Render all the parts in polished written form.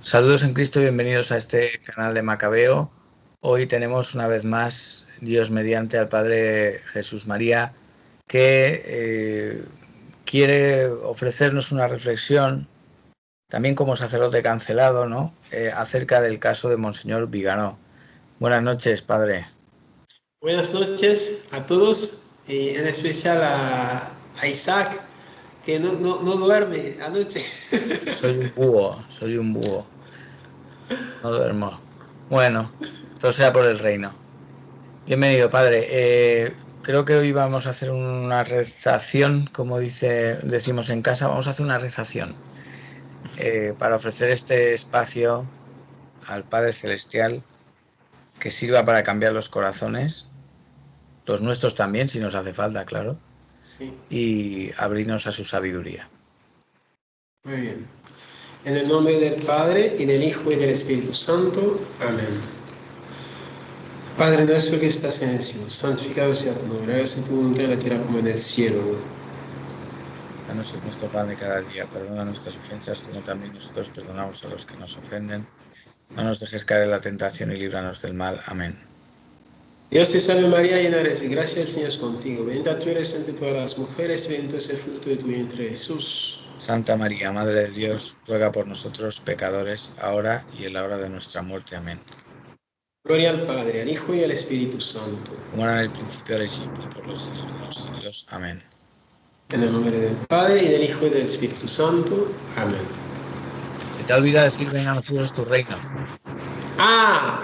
Saludos en Cristo y bienvenidos a este canal de Macabeo. Hoy tenemos una vez más, Dios mediante, al Padre Jesús María, que quiere ofrecernos una reflexión, también como sacerdote cancelado, ¿no? Acerca del caso de Monseñor Viganó. Buenas noches, Padre. Buenas noches a todos, en especial a Isaac, que no duerme anoche. Soy un búho. No duermo. Bueno, todo sea por el reino. Bienvenido, Padre. Creo que hoy vamos a hacer una rezación, como decimos en casa, vamos a hacer una rezación para ofrecer este espacio al Padre Celestial que sirva para cambiar los corazones, los nuestros también, si nos hace falta, claro, Sí, y abrirnos a su sabiduría. muy bien. En el nombre del Padre, y del Hijo, y del Espíritu Santo. Amén. Padre nuestro que estás en el cielo, santificado sea tu nombre, hágase tu voluntad en la tierra como en el cielo. Danos hoy nuestro pan de cada día, perdona nuestras ofensas, como también nosotros perdonamos a los que nos ofenden. No nos dejes caer en la tentación y líbranos del mal. Amén. Dios te salve María, llena eres de gracia, el Señor es contigo. Bendita tú eres entre todas las mujeres, bendito es el fruto de tu vientre, Jesús. Santa María, Madre de Dios, ruega por nosotros pecadores, ahora y en la hora de nuestra muerte. Amén. Gloria al Padre, al Hijo y al Espíritu Santo. Como era en el principio, ahora y siempre, por los siglos de los siglos. Amén. En el nombre del Padre, y del Hijo, y del Espíritu Santo. Amén. Se te ha olvidado decir, venga a nosotros tu reino. ¡Ah!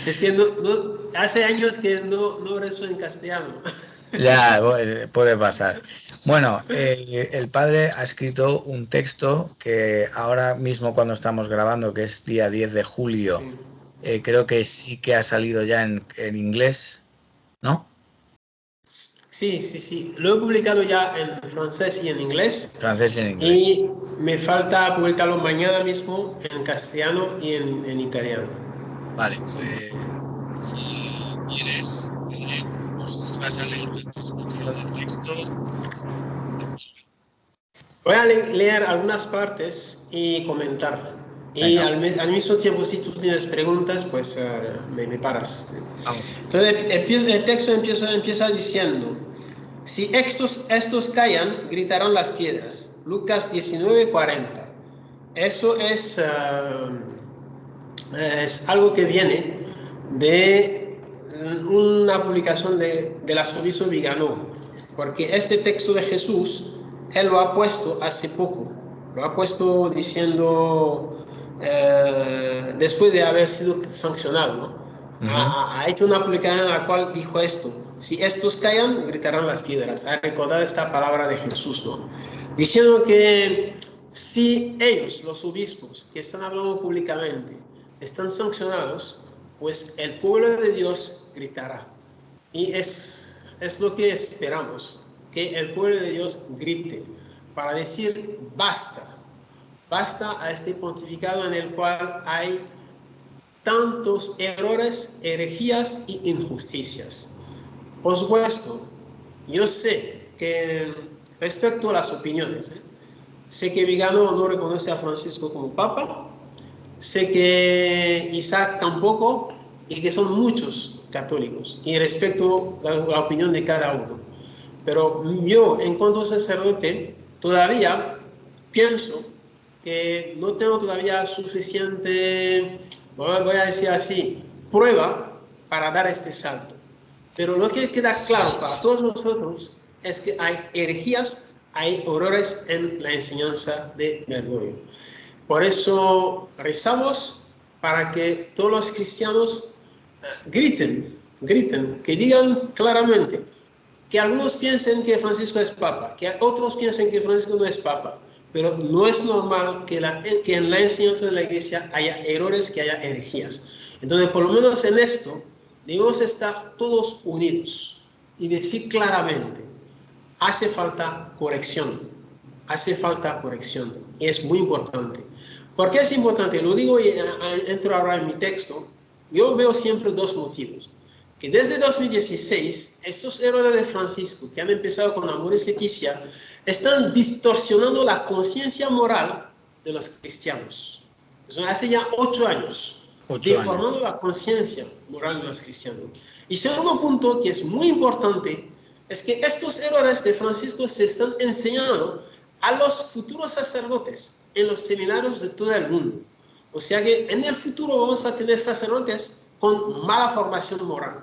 Es que hace años que no rezo en castellano. Ya, puede pasar. Bueno, el padre ha escrito un texto que ahora mismo cuando estamos grabando, que es día 10 de julio, Sí. creo que sí que ha salido ya en inglés, ¿no? Sí. Lo he publicado ya en francés y en inglés. Francés y en inglés. Y me falta publicarlo mañana mismo en castellano y en italiano. Vale, pues si quieres, no sé si vas a leer la transcripción del texto. Voy a leer algunas partes y comentar. Y Venga, al mismo tiempo, si tú tienes preguntas, pues me paras. vamos. Entonces, el texto empieza diciendo: si estos callan, gritarán las piedras. Lucas 19:40. Eso es algo que viene de una publicación del arzobispo Viganó, porque este texto de Jesús, él lo ha puesto hace poco, lo ha puesto diciendo, después de haber sido sancionado, ¿no? Ha hecho una publicación en la cual dijo esto: si estos callan, gritarán las piedras. Ha recordado esta palabra de Jesús, ¿no? Diciendo que si ellos, los obispos, que están hablando públicamente, están sancionados, pues el pueblo de Dios gritará. Y es lo que esperamos, que el pueblo de Dios grite para decir basta a este pontificado en el cual hay tantos errores, herejías y injusticias. Por supuesto, yo sé que respecto a las opiniones, sé que Viganó no reconoce a Francisco como papa, sé que Isaac tampoco, y que son muchos católicos, y respeto la opinión de cada uno. Pero yo, en cuanto a sacerdote, todavía pienso que no tengo todavía suficiente, voy a decir así, prueba para dar este salto. Pero lo que queda claro para todos nosotros es que hay herejías, hay errores en la enseñanza de Bergoglio. Por eso rezamos para que todos los cristianos griten, que digan claramente, que algunos piensen que Francisco es papa, que otros piensen que Francisco no es papa, pero no es normal que en la enseñanza de la iglesia haya errores, que haya herejías. Entonces, por lo menos en esto, debemos estar todos unidos y decir claramente: hace falta corrección, y es muy importante. ¿Por qué es importante? Lo digo y entro ahora en mi texto. Yo veo siempre dos motivos. Que desde 2016, estos errores de Francisco, que han empezado con Amoris Laetitia, están distorsionando la conciencia moral de los cristianos. Eso hace ya 8 años, 8 años. deformando la conciencia moral de los cristianos. Y segundo punto, que es muy importante, es que estos errores de Francisco se están enseñando a los futuros sacerdotes en los seminarios de todo el mundo. O sea que en el futuro vamos a tener sacerdotes con mala formación moral.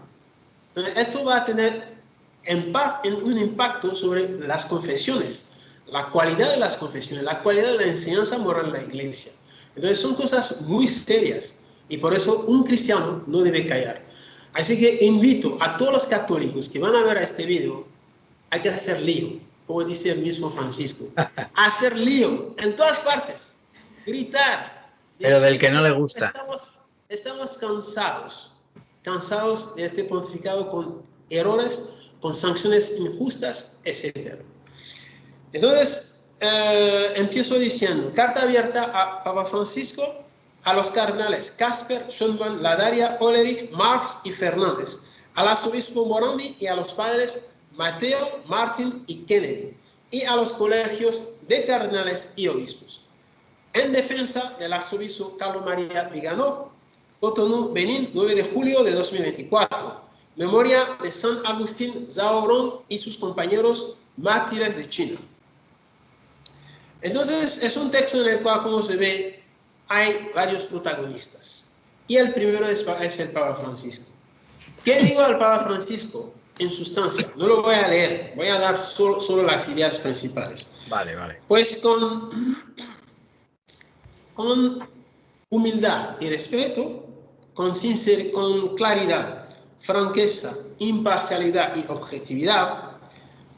Entonces, esto va a tener un impacto sobre las confesiones, la cualidad de las confesiones, la cualidad de la enseñanza moral de la iglesia. Entonces, son cosas muy serias y por eso un cristiano no debe callar. Así que invito a todos los católicos que van a ver este video, hay que hacer lío, como dice el mismo Francisco, hacer lío en todas partes, gritar. Pero del que no le gusta. Estamos cansados de este pontificado con errores, con sanciones injustas, etc. Entonces, empiezo diciendo, carta abierta a Papa Francisco, a los cardenales Casper, Schönborn, Ladaria, Olerich, Marx y Fernández, al arzobispo Morandi y a los padres Mateo, Martin y Kennedy, y a los colegios de cardenales y obispos. En defensa del arzobispo Carlos María Viganó, Cotonou, Benín, 9 de julio de 2024. Memoria de San Agustín Zaorón y sus compañeros mártires de China. Entonces, es un texto en el cual, como se ve, hay varios protagonistas. Y el primero es el Papa Francisco. ¿Qué digo al Papa Francisco? En sustancia, no lo voy a leer, voy a dar solo las ideas principales. Vale, vale. Pues con humildad y respeto, con claridad, franqueza, imparcialidad y objetividad,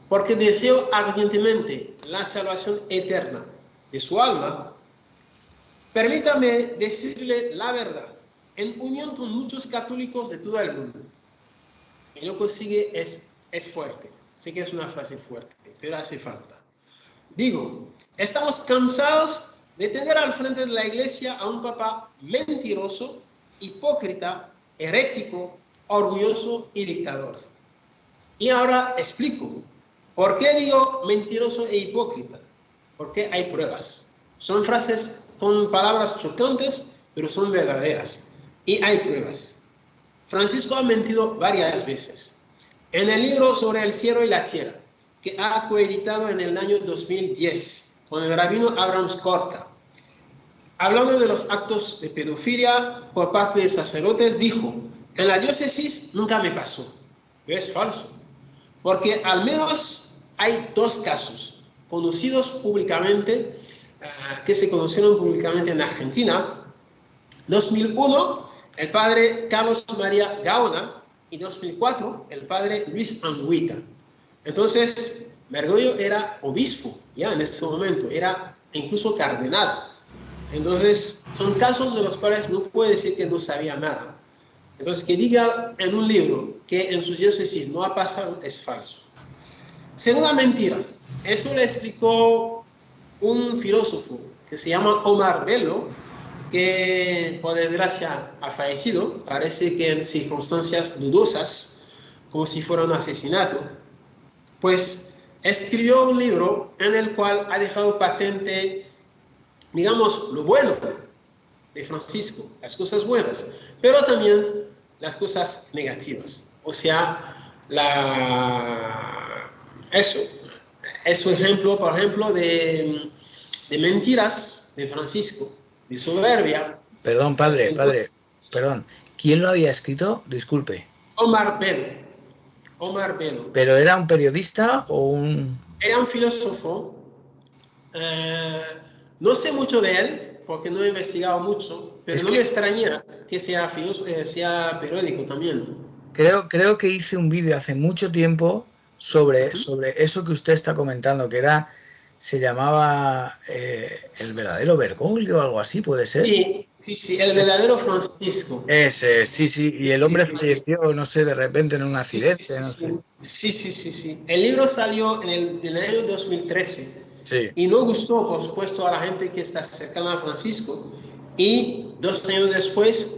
porque deseo ardientemente la salvación eterna de su alma, permítame decirle la verdad, en unión con muchos católicos de todo el mundo. Y lo que sigue es fuerte. Sé que es una frase fuerte, pero hace falta. Digo, estamos cansados de tener al frente de la iglesia a un papa mentiroso, hipócrita, herético, orgulloso y dictador. Y ahora explico. ¿Por qué digo mentiroso e hipócrita? Porque hay pruebas. Son frases con palabras chocantes, pero son verdaderas. Y hay pruebas. Francisco ha mentido varias veces. En el libro sobre el cielo y la tierra, que ha coeditado en el año 2010 con el rabino Abraham Skorka, hablando de los actos de pedofilia por parte de sacerdotes, dijo, en la diócesis nunca me pasó. Pero es falso, porque al menos hay 2 casos conocidos públicamente, que se conocieron públicamente en Argentina. 2001, el padre Carlos María Gaona, y 2004, el padre Luis Anguita. Entonces, Bergoglio era obispo, ya en este momento, era incluso cardenal. Entonces, son casos de los cuales no puede decir que no sabía nada. Entonces, que diga en un libro que en su diócesis no ha pasado, es falso. Segunda mentira, eso le explicó un filósofo que se llama Omar Bello, que por desgracia ha fallecido, parece que en circunstancias dudosas, como si fuera un asesinato. Pues escribió un libro en el cual ha dejado patente, digamos, lo bueno de Francisco, las cosas buenas, pero también las cosas negativas. O sea, eso es un ejemplo, por ejemplo, de mentiras de Francisco, de soberbia. Perdón, padre, perdón. ¿Quién lo había escrito? Disculpe. Omar Bello. ¿Pero era un periodista o un...? Era un filósofo. No sé mucho de él, porque no he investigado mucho, pero no me extraña que sea periódico también. Creo que hice un vídeo hace mucho tiempo sobre eso que usted está comentando, que se llamaba El verdadero Bergoglio o algo así, ¿puede ser? Sí, el verdadero Francisco. Ese, sí, y el hombre falleció, no sé, de repente en un accidente, no sé. Sí. El libro salió en el año 2013. Sí. Y no gustó, por supuesto, a la gente que está cercana a Francisco. Y 2 años después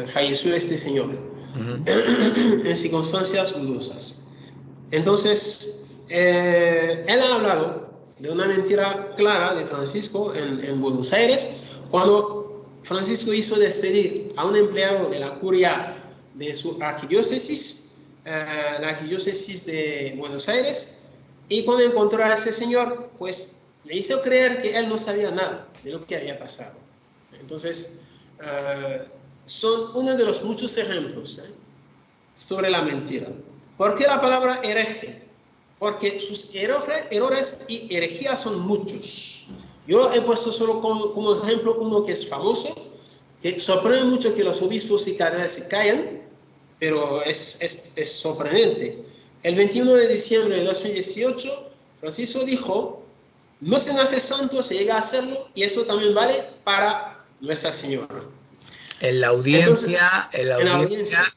falleció este señor, en circunstancias dudosas. Entonces, él ha hablado de una mentira clara de Francisco en Buenos Aires, cuando Francisco hizo despedir a un empleado de la curia de su arquidiócesis, la arquidiócesis de Buenos Aires, y cuando encontró a ese señor, pues le hizo creer que él no sabía nada de lo que había pasado. Entonces, son uno de los muchos ejemplos sobre la mentira. ¿Por qué la palabra hereje? Porque sus errores y herejías son muchos. Yo he puesto solo como ejemplo uno que es famoso, que sorprende mucho que los obispos y cardenales se callan, pero es sorprendente. El 21 de diciembre de 2018, Francisco dijo: no se nace santo, se llega a hacerlo, y eso también vale para Nuestra Señora. En la audiencia,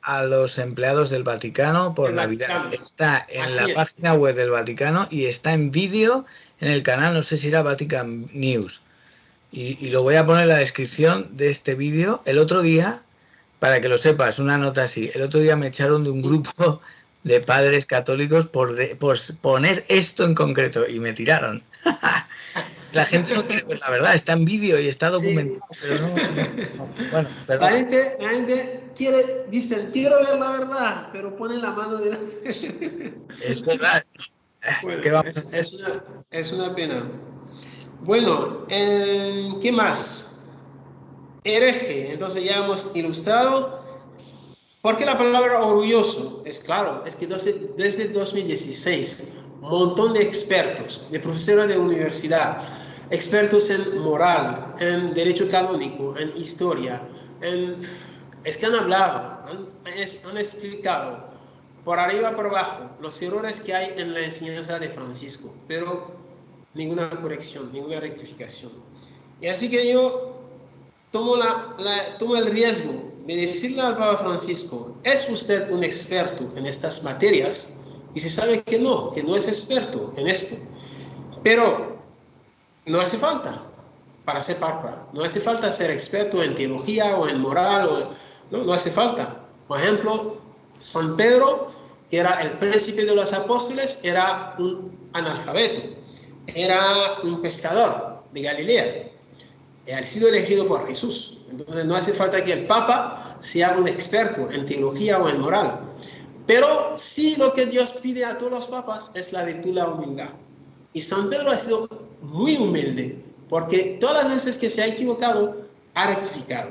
a los empleados del Vaticano por Navidad. Está en la página web del Vaticano y está en vídeo en el canal, no sé si era Vatican News. Y lo voy a poner en la descripción de este vídeo. El otro día, para que lo sepas, una nota así, el otro día me echaron de un grupo de padres católicos por poner esto en concreto y me tiraron. La gente no quiere ver la verdad, está en vídeo y está documentado, sí. Pero no. Bueno, la gente dicen, quiero ver la verdad, pero ponen la mano de la... Es verdad. Bueno, ¿qué vamos a hacer? Es una pena. Bueno, ¿qué más? Hereje, entonces ya hemos ilustrado. ¿Por qué la palabra orgulloso? Es claro, es que desde 2016, un montón de expertos, de profesores de universidad, expertos en moral, en derecho canónico, en historia, es que han hablado, han explicado por arriba por abajo los errores que hay en la enseñanza de Francisco, pero ninguna corrección, ninguna rectificación. Y así que yo tomo el riesgo de decirle al Papa Francisco: ¿es usted un experto en estas materias? Y se sabe que no es experto en esto. Pero no hace falta para ser Papa. No hace falta ser experto en teología o en moral. No hace falta. Por ejemplo, San Pedro, que era el príncipe de los apóstoles, era un analfabeto. Era un pescador de Galilea. Ha sido elegido por Jesús. Entonces no hace falta que el Papa sea un experto en teología o en moral. Pero sí, lo que Dios pide a todos los papas es la virtud de la humildad. Y San Pedro ha sido muy humilde, porque todas las veces que se ha equivocado, ha rectificado.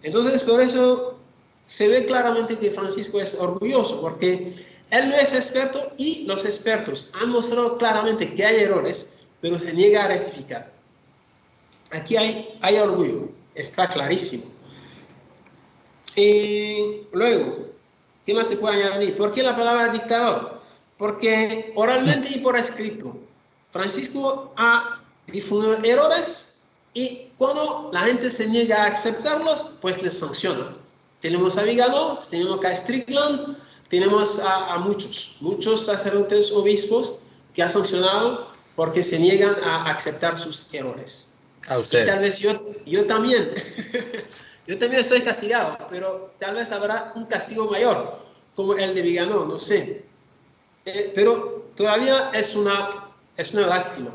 Entonces, por eso se ve claramente que Francisco es orgulloso, porque él no es experto y los expertos han mostrado claramente que hay errores, pero se niega a rectificar. Aquí hay orgullo, está clarísimo. Y luego, ¿qué más se puede añadir? ¿Por qué la palabra dictador? Porque oralmente y por escrito, Francisco ha difundido errores y cuando la gente se niega a aceptarlos, pues les sanciona. Tenemos a Vigano, tenemos a Strickland, tenemos a muchos sacerdotes obispos que ha sancionado porque se niegan a aceptar sus errores. A usted. Y tal vez yo también. Yo también estoy castigado, pero tal vez habrá un castigo mayor, como el de Vigano, no sé. Pero todavía es una lástima,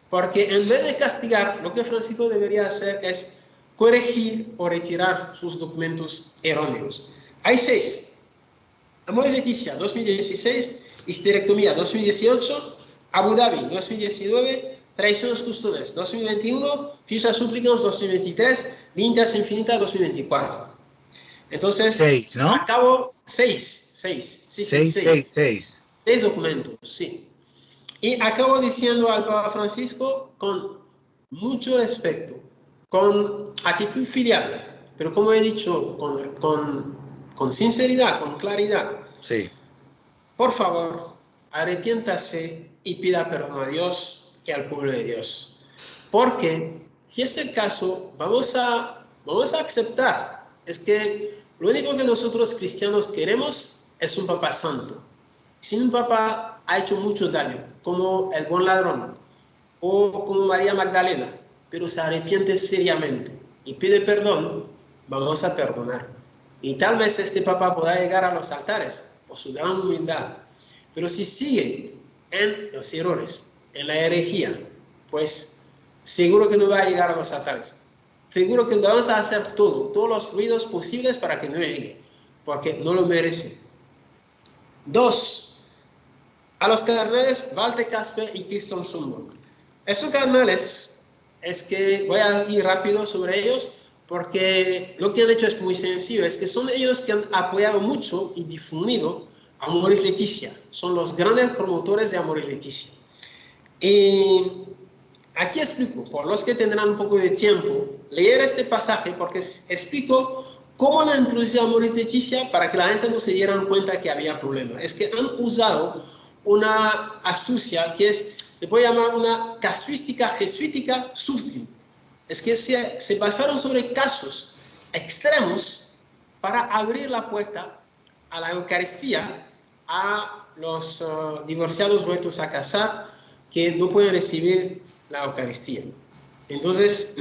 porque en vez de castigar, lo que Francisco debería hacer es corregir o retirar sus documentos erróneos. Hay 6. Amoris Laetitia 2016, histerectomía 2018, Abu Dhabi 2019, Traiciones Custodes 2021, Ficha Supplicans 2023, Vintas Infinitas 2024. Entonces, 6, ¿no? Acabo 6. Sí, 6 documentos, sí. Y acabo diciendo al Papa Francisco con mucho respeto, con actitud filial, pero como he dicho, con sinceridad, con claridad. Sí. Por favor, arrepiéntase y pida perdón a Dios y al pueblo de Dios. Porque si es el caso, vamos a aceptar. Es que lo único que nosotros cristianos queremos es un Papa santo. Si un Papa ha hecho mucho daño, como el buen ladrón o como María Magdalena, pero se arrepiente seriamente y pide perdón, vamos a perdonar. Y tal vez este Papa pueda llegar a los altares por su gran humildad. Pero si sigue en los errores, en la herejía, pues seguro que no va a llegar a los altares. Seguro que vamos a hacer todos los ruidos posibles para que no llegue, porque no lo merece. 2. A los cardenales Walter Casper y Christian Sundberg. Esos cardenales, es que voy a ir rápido sobre ellos, porque lo que han hecho es muy sencillo, es que son ellos que han apoyado mucho y difundido a Amoris Laetitia. Son los grandes promotores de Amoris Laetitia. Y aquí explico, por los que tendrán un poco de tiempo, leer este pasaje, porque explico cómo han introducido Amoris Laetitia para que la gente no se dieran cuenta que había problema. Es que han usado una astucia que se puede llamar una casuística jesuítica sutil. Es que se basaron sobre casos extremos para abrir la puerta a la Eucaristía a los divorciados vueltos a casar que no pueden recibir la Eucaristía. Entonces,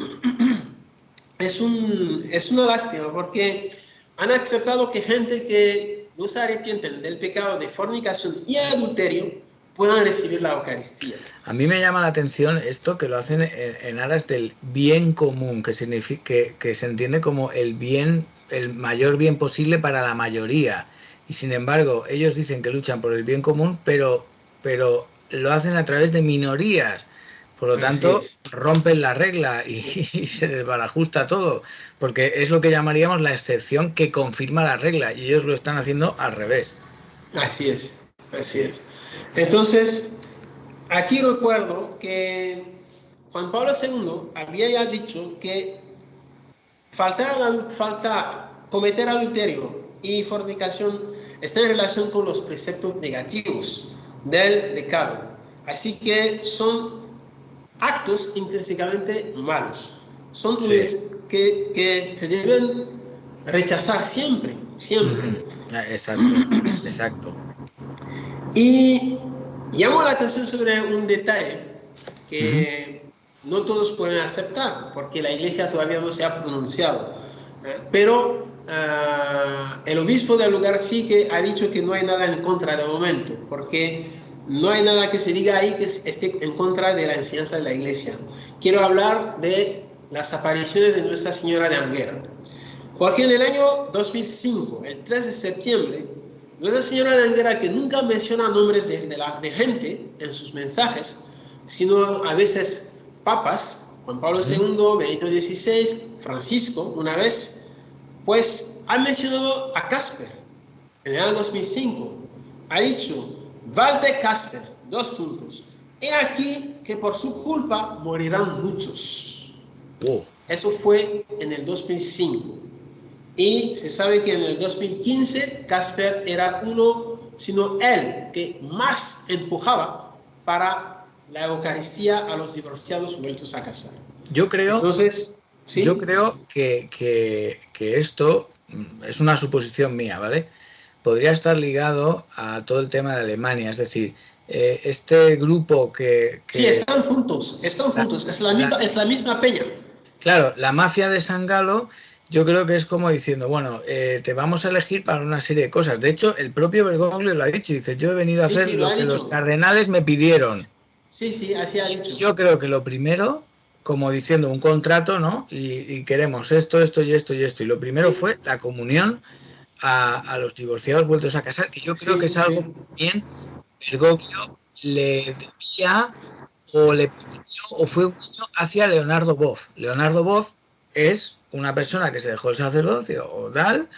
es una lástima porque han aceptado que gente que no se arrepienten del pecado de fornicación y adulterio puedan recibir la Eucaristía. A mí me llama la atención esto, que lo hacen en aras del bien común, que significa que se entiende como el bien, el mayor bien posible para la mayoría. Y sin embargo, ellos dicen que luchan por el bien común, pero lo hacen a través de minorías. Por lo tanto, rompen la regla y se desbarajusta todo, porque es lo que llamaríamos la excepción que confirma la regla, y ellos lo están haciendo al revés. Así es, así es. Entonces, aquí recuerdo que Juan Pablo II había ya dicho que cometer adulterio y fornicación está en relación con los preceptos negativos del decálogo. Así que son actos intrínsecamente malos. Son que se deben rechazar siempre, siempre. Exacto, exacto. Y llamo la atención sobre un detalle que no todos pueden aceptar, porque la Iglesia todavía no se ha pronunciado. Pero el obispo del lugar sí que ha dicho que no hay nada en contra de momento, porque no hay nada que se diga ahí que esté en contra de la enseñanza de la Iglesia. Quiero hablar de las apariciones de Nuestra Señora de Anguera. Porque en el año 2005, el 3 de septiembre, Nuestra Señora de Anguera, que nunca menciona nombres de gente en sus mensajes, sino a veces papas, Juan Pablo II, Benito XVI, Francisco, una vez, pues ha mencionado a Casper en el año 2005. Ha dicho, Walter Casper, : he aquí que por su culpa morirán muchos. Eso fue en el 2005. Y se sabe que en el 2015 Casper era sino él, que más empujaba para la Eucaristía a los divorciados vueltos a casar. Yo creo, entonces, ¿sí? Yo creo que esto es una suposición mía, ¿vale? Podría estar ligado a todo el tema de Alemania, es decir, este grupo que... Sí, están juntos, es la misma peña. Claro, la mafia de San Galo, yo creo que es como diciendo, bueno, te vamos a elegir para una serie de cosas. De hecho, el propio Bergoglio lo ha dicho, dice, yo he venido a hacer lo que los cardenales me pidieron. Sí, así ha dicho. Yo creo que lo primero, como diciendo un contrato, ¿no? Y queremos esto y esto y esto. Y lo primero fue la comunión a los divorciados vueltos a casar, que yo creo que es algo que también Bergoglio le debía o le prometió o fue un guiño hacia Leonardo Boff. Leonardo Boff es una persona que se dejó el sacerdocio o tal,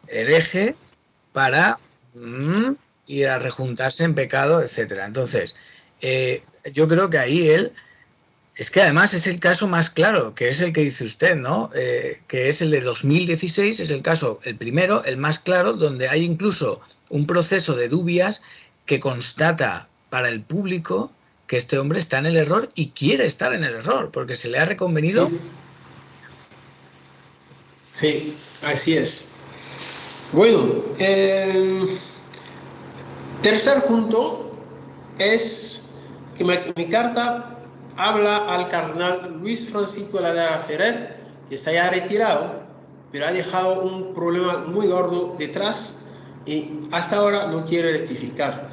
hereje, para ir a rejuntarse en pecado, etcétera. Entonces, yo creo que ahí él, es que además es el caso más claro, que es el que dice usted, ¿no? Que es el de 2016, es el caso, el primero, el más claro, donde hay incluso un proceso de dubias que constata para el público que este hombre está en el error y quiere estar en el error, porque se le ha reconvenido. Sí, así es. Bueno, tercer punto es que mi carta habla al cardenal Luis Francisco Ladera Ferrer, que está ya retirado, pero ha dejado un problema muy gordo detrás y hasta ahora no quiere rectificar.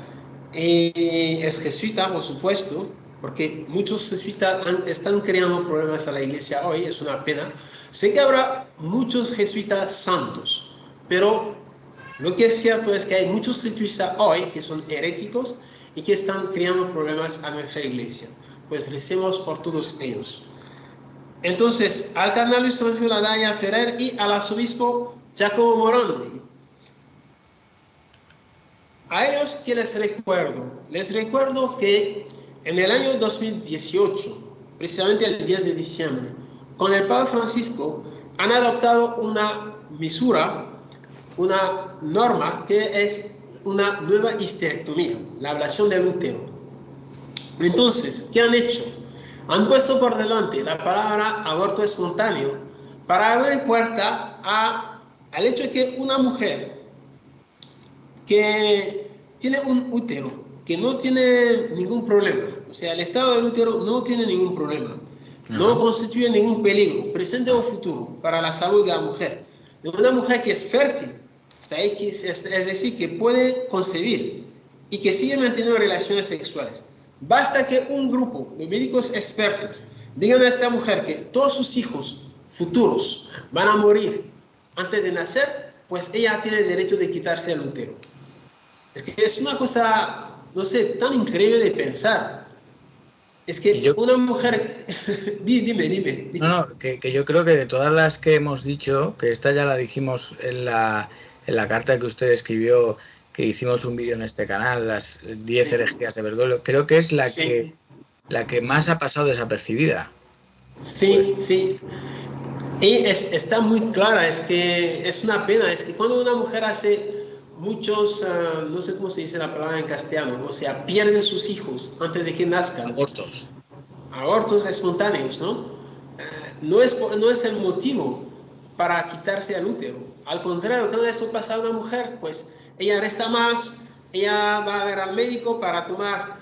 Es jesuita, por supuesto, porque muchos jesuitas están creando problemas a la iglesia hoy, es una pena. Sé que habrá muchos jesuitas santos, pero lo que es cierto es que hay muchos jesuitas hoy que son heréticos y que están creando problemas a nuestra iglesia. Pues recemos por todos ellos. Entonces, al cardenal Luis Francisco Ladaya Ferrer y al arzobispo Giacomo Morandi. A ellos que les recuerdo que en el año 2018, precisamente el 10 de diciembre, con el Papa Francisco han adoptado una misura, una norma que es una nueva histerectomía, la ablación del útero. Entonces, ¿qué han hecho? Han puesto por delante la palabra aborto espontáneo para abrir puerta al hecho de que una mujer que tiene un útero, que no tiene ningún problema, o sea, el estado del útero no tiene ningún problema, no constituye ningún peligro, presente o futuro, para la salud de la mujer. De una mujer que es fértil, o sea, es decir, que puede concebir y que sigue manteniendo relaciones sexuales. Basta que un grupo de médicos expertos digan a esta mujer que todos sus hijos futuros van a morir antes de nacer, pues ella tiene el derecho de quitarse el útero. Es que es una cosa, no sé, tan increíble de pensar. Es que una mujer... dime. No, que yo creo que de todas las que hemos dicho, que esta ya la dijimos en la carta que usted escribió, que hicimos un vídeo en este canal, las 10 herejías de Bergoglio, creo que es la que más ha pasado desapercibida. Sí, sí. Y está muy clara, es que es una pena, es que cuando una mujer hace muchos, no sé cómo se dice la palabra en castellano, o sea, pierde sus hijos antes de que nazcan. Abortos espontáneos, ¿no? No es el motivo para quitarse el útero. Al contrario, cuando eso pasa a una mujer, pues ella resta más, ella va a ver al médico para tomar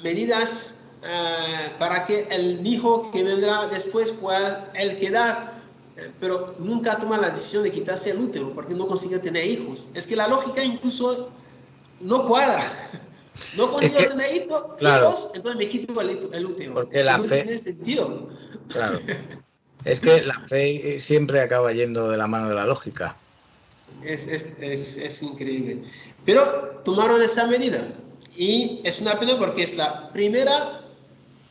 medidas para que el hijo que vendrá después pueda él quedar, pero nunca toma la decisión de quitarse el útero porque no consigue tener hijos. Es que la lógica incluso no cuadra. No consigo tener hijos, claro, entonces me quito el útero. Porque es que la no fe, tiene sentido. claro, es que la fe siempre acaba yendo de la mano de la lógica. Es increíble. Pero tomaron esa medida y es una pena porque es la primera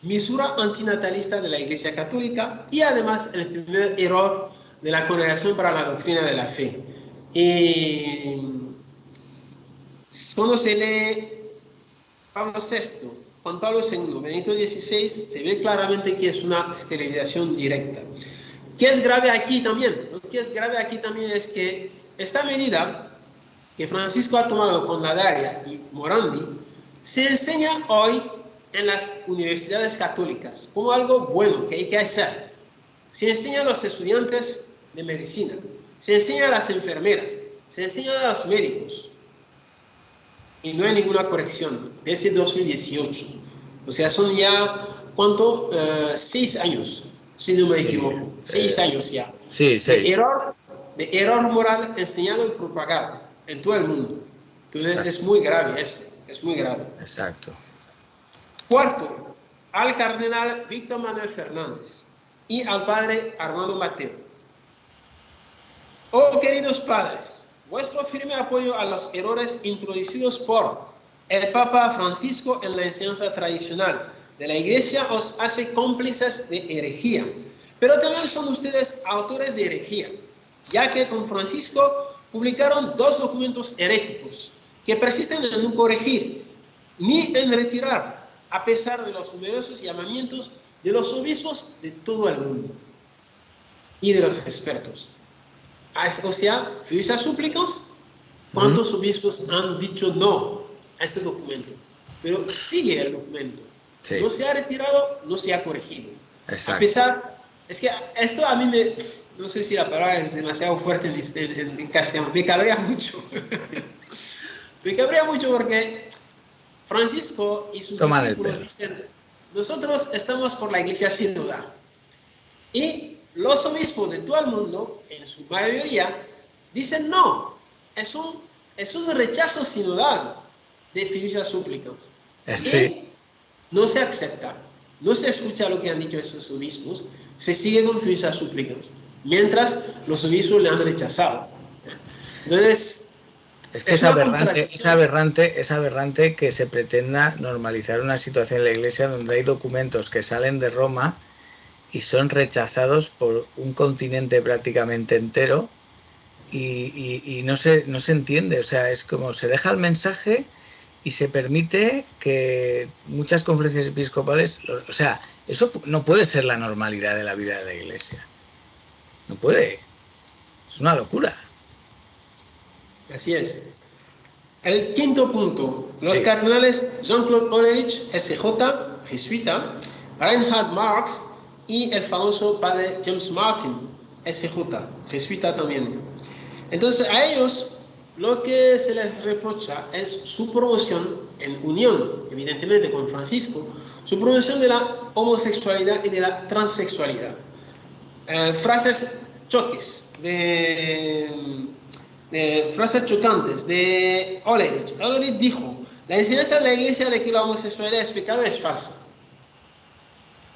misura antinatalista de la Iglesia Católica y además el primer error de la Congregación para la Doctrina de la Fe. Y cuando se lee Pablo VI, Juan Pablo II, Benito XVI, se ve claramente que es una esterilización directa. ¿Qué es grave aquí también? Lo que es grave aquí también es que esta medida que Francisco ha tomado con Ladaria y Morandi se enseña hoy en las universidades católicas como algo bueno que hay que hacer. Se enseña a los estudiantes de medicina, se enseña a las enfermeras, se enseña a los médicos. Y no hay ninguna corrección desde 2018. O sea, son ya, ¿cuánto? 6 años, si no me equivoco. 6 años ya. Sí, 6. De error moral enseñado y propagado en todo el mundo. Entonces es muy grave esto, es muy grave. Exacto. Cuarto, al cardenal Víctor Manuel Fernández y al padre Armando Mateo. Oh, queridos padres, vuestro firme apoyo a los errores introducidos por el Papa Francisco en la enseñanza tradicional de la Iglesia os hace cómplices de herejía, pero también son ustedes autores de herejía, ya que con Francisco publicaron 2 documentos heréticos que persisten en no corregir ni en retirar, a pesar de los numerosos llamamientos de los obispos de todo el mundo y de los expertos. O sea, Fiducia Supplicans, ¿cuántos obispos han dicho no a este documento? Pero sigue el documento. Sí. No se ha retirado, no se ha corregido. Exacto. A pesar, es que esto a mí no sé si la palabra es demasiado fuerte en castellano, me cabrea mucho. Me cabrea mucho porque Francisco y sus discípulos dicen, nosotros estamos por la iglesia sinodal. Y los obispos de todo el mundo, en su mayoría, dicen no, es un rechazo sinodal de Fiducia Supplicans. Sí. no se acepta, no se escucha lo que han dicho esos obispos, se sigue con sus súplicas, mientras los obispos le han rechazado. Entonces, es que es aberrante que se pretenda normalizar una situación en la Iglesia donde hay documentos que salen de Roma y son rechazados por un continente prácticamente entero y no se entiende. O sea, es como se deja el mensaje y se permite que muchas conferencias episcopales, o sea, eso no puede ser la normalidad de la vida de la Iglesia. No puede. Es una locura. así es. El quinto punto, los Sí. cardenales Jean-Claude Hollerich, SJ, jesuita, Reinhard Marx y el famoso padre James Martin, SJ, jesuita también. Entonces a ellos lo que se les reprocha es su promoción en unión, evidentemente con Francisco, su promoción de la homosexualidad y de la transexualidad. Frases choques, frases chocantes de Hollerich. Hollerich dijo, la enseñanza de la iglesia de que la homosexualidad es pecado es falsa.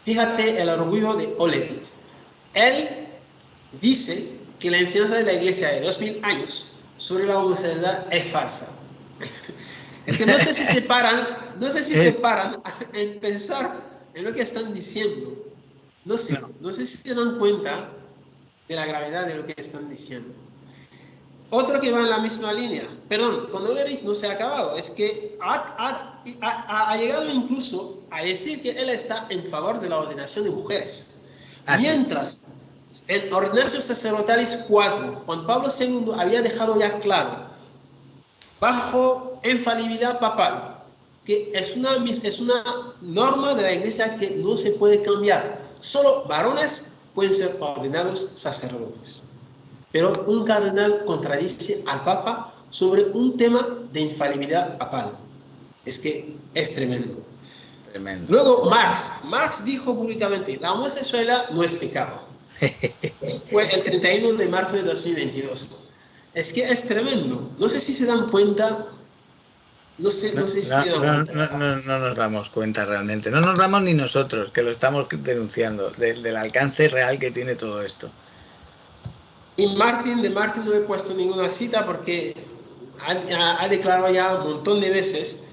Fíjate el orgullo de Hollerich. Él dice que la enseñanza de la iglesia de 2000 años sobre la homosexualidad es falsa. Es que no sé si se paran en pensar en lo que están diciendo. No sé si se dan cuenta de la gravedad de lo que están diciendo. Otro que va en la misma línea, perdón, con Hollerich no se ha acabado, es que ha llegado incluso a decir que él está en favor de la ordenación de mujeres. Mientras, en Ordinatio Sacerdotalis 4, Juan Pablo II había dejado ya claro, bajo infalibilidad papal, que es una norma de la iglesia que no se puede cambiar. Solo varones pueden ser ordenados sacerdotes. Pero un cardenal contradice al Papa sobre un tema de infalibilidad papal. Es que es tremendo. Tremendo. Luego Marx dijo públicamente, la homosexualidad no es pecado. Eso fue el 31 de marzo de 2022. Es que es tremendo. No sé si se dan cuenta. No sé si se dan cuenta. No nos damos cuenta realmente. No nos damos ni nosotros, que lo estamos denunciando, del alcance real que tiene todo esto. Y de Martin no he puesto ninguna cita porque ha declarado ya un montón de veces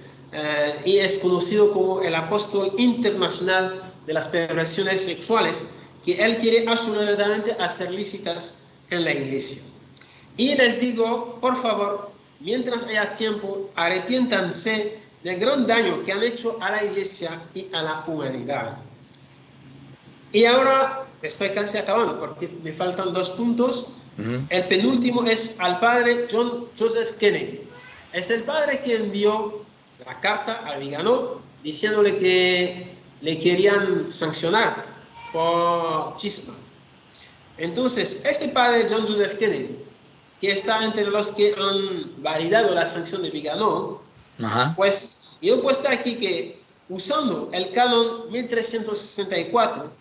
y es conocido como el apóstol internacional de las perversiones sexuales, que él quiere absolutamente hacer lícitas en la iglesia. Y les digo, por favor, mientras haya tiempo, arrepiéntanse del gran daño que han hecho a la iglesia y a la humanidad. Y ahora estoy casi acabando porque me faltan 2 puntos. El penúltimo es al padre John Joseph Kennedy. Es el padre que envió la carta a Vigano diciéndole que le querían sancionar por chisma. Entonces, este padre John Joseph Kennedy, que está entre los que han validado la sanción de Vigano, pues yo he puesto aquí que usando el canon 1364,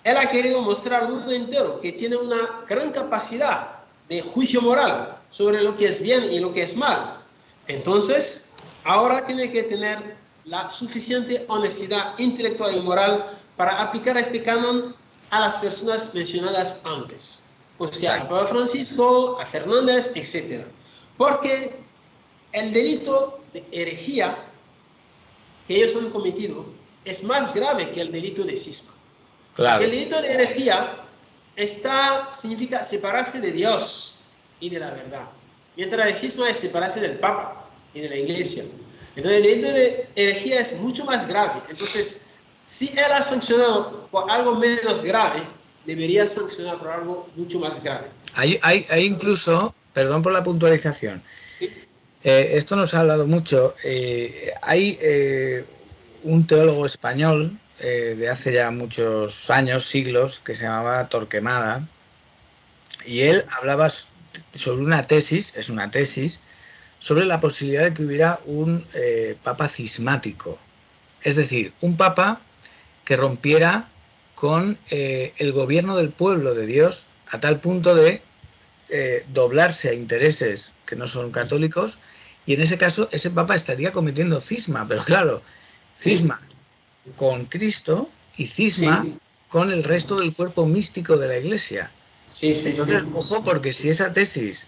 él ha querido mostrar al mundo entero que tiene una gran capacidad de juicio moral sobre lo que es bien y lo que es mal. Entonces, ahora tiene que tener la suficiente honestidad intelectual y moral para aplicar este canon a las personas mencionadas antes. O sea, a Papa Francisco, a Fernández, etc. Porque el delito de herejía que ellos han cometido es más grave que el delito de cisma. Claro. El delito de herejía significa separarse de Dios y de la verdad, mientras el cisma es separarse del Papa y de la Iglesia. Entonces el delito de herejía es mucho más grave. Entonces, si él ha sancionado por algo menos grave, debería sancionar por algo mucho más grave. Hay incluso, perdón por la puntualización, esto nos ha hablado mucho, hay un teólogo español de hace ya muchos años, siglos, que se llamaba Torquemada, y él hablaba sobre una tesis, sobre la posibilidad de que hubiera un papa cismático, es decir, un papa que rompiera con el gobierno del pueblo de Dios a tal punto de doblarse a intereses que no son católicos, y en ese caso ese papa estaría cometiendo cisma, pero claro, cisma con Cristo y cisma Sí, con el resto del cuerpo místico de la Iglesia. sí, sí, sí. Entonces, ojo, porque si esa tesis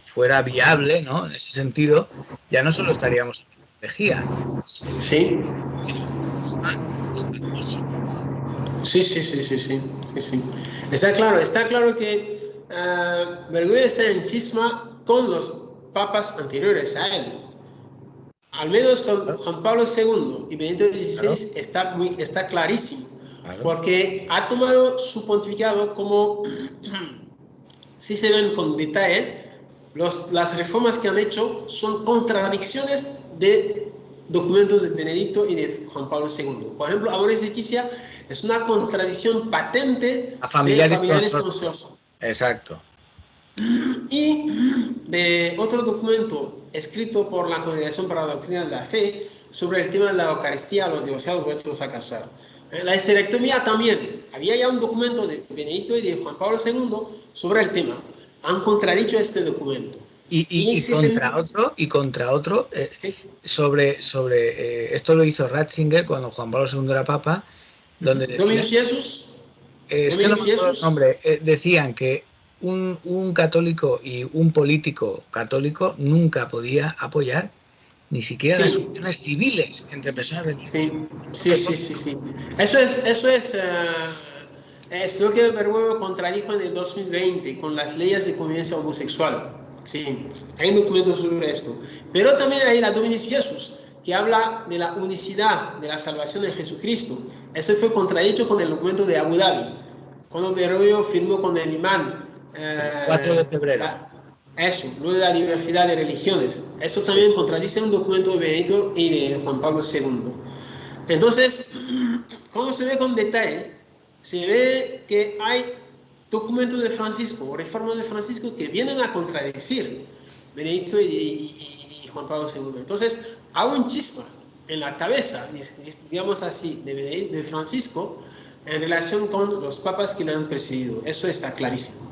fuera viable, ¿no? En ese sentido, ya no solo estaríamos en herejía, sino Sí, que el cisma espantoso. sí, sí, sí, sí, sí, sí, sí. Está claro que Bergoglio está en cisma con los papas anteriores a él. Al menos con Claro, Juan Pablo II y Benedicto claro, XVI está clarísimo, claro. porque ha tomado su pontificado como, si se ven con detalle, las reformas que han hecho son contradicciones de documentos de Benedicto y de Juan Pablo II. Por ejemplo, Amoris Laetitia es una contradicción patente A de familiares Familiaris consorte. Consortium. Exacto. Y de otro documento escrito por la Congregación para la Doctrina de la Fe sobre el tema de la Eucaristía a los divorciados vueltos a casar. La esterectomía también. Había ya un documento de Benedicto y de Juan Pablo II sobre el tema. Han contradicho este documento. Y Y si se... contra otro Sí. sobre esto lo hizo Ratzinger cuando Juan Pablo II era papa, donde decía, Dominus Jesus, es que no me Dominus acuerdo el Jesus, nombre, decían que un católico y un político católico nunca podía apoyar ni siquiera las sí, uniones civiles entre personas del mismo sí, sexo. sí, sí, sí, sí. Es lo que Bergoglio contradijo en el 2020 con las leyes de convivencia homosexual. Sí, hay un documento sobre esto. Pero también hay la Dominus Jesus, que habla de la unicidad de la salvación en Jesucristo. Eso fue contradicho con el documento de Abu Dhabi, cuando Bergoglio firmó con el imán El 4 de febrero. eso, luego de la diversidad de religiones. Eso Sí. también contradice un documento de Benedicto y de Juan Pablo II. Entonces, ¿cómo se ve con detalle? Se ve que hay documentos de Francisco o reformas de Francisco que vienen a contradecir Benedicto y Juan Pablo II. Entonces, hay un chispa en la cabeza, digamos así, de Francisco en relación con los papas que le han precedido. Eso está clarísimo.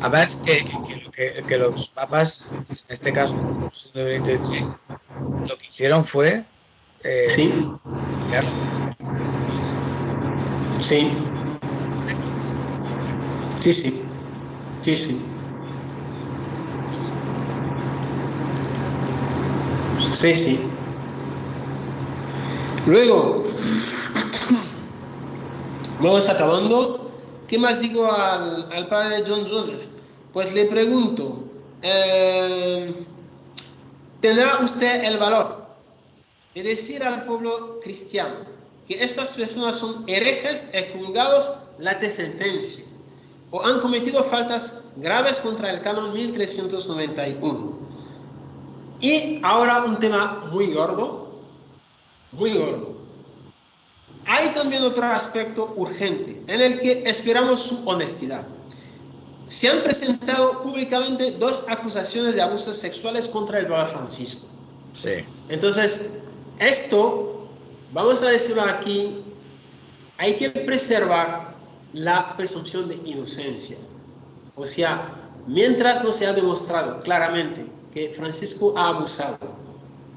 Además, que los papas, en este caso, Juan Pablo II y Benedicto XVI, lo que hicieron fue Sí, unificar la doctrina de la Iglesia. sí, Eso está clarísimo. ¿De acuerdo? sí, sí, sí, sí, Los papas sí, sí. Luego, vamos acabando. ¿Qué más digo al padre John Joseph? Pues le pregunto, ¿tendrá usted el valor de decir al pueblo cristiano que estas personas son herejes excomulgados late sentencia o han cometido faltas graves contra el canon 1391? Y ahora un tema muy gordo, muy gordo. Hay también otro aspecto urgente en el que esperamos su honestidad. Se han presentado públicamente dos acusaciones de abusos sexuales contra el Papa Francisco. sí. Entonces, esto, vamos a decirlo aquí, hay que preservar la presunción de inocencia. O sea, mientras no se ha demostrado claramente que Francisco ha abusado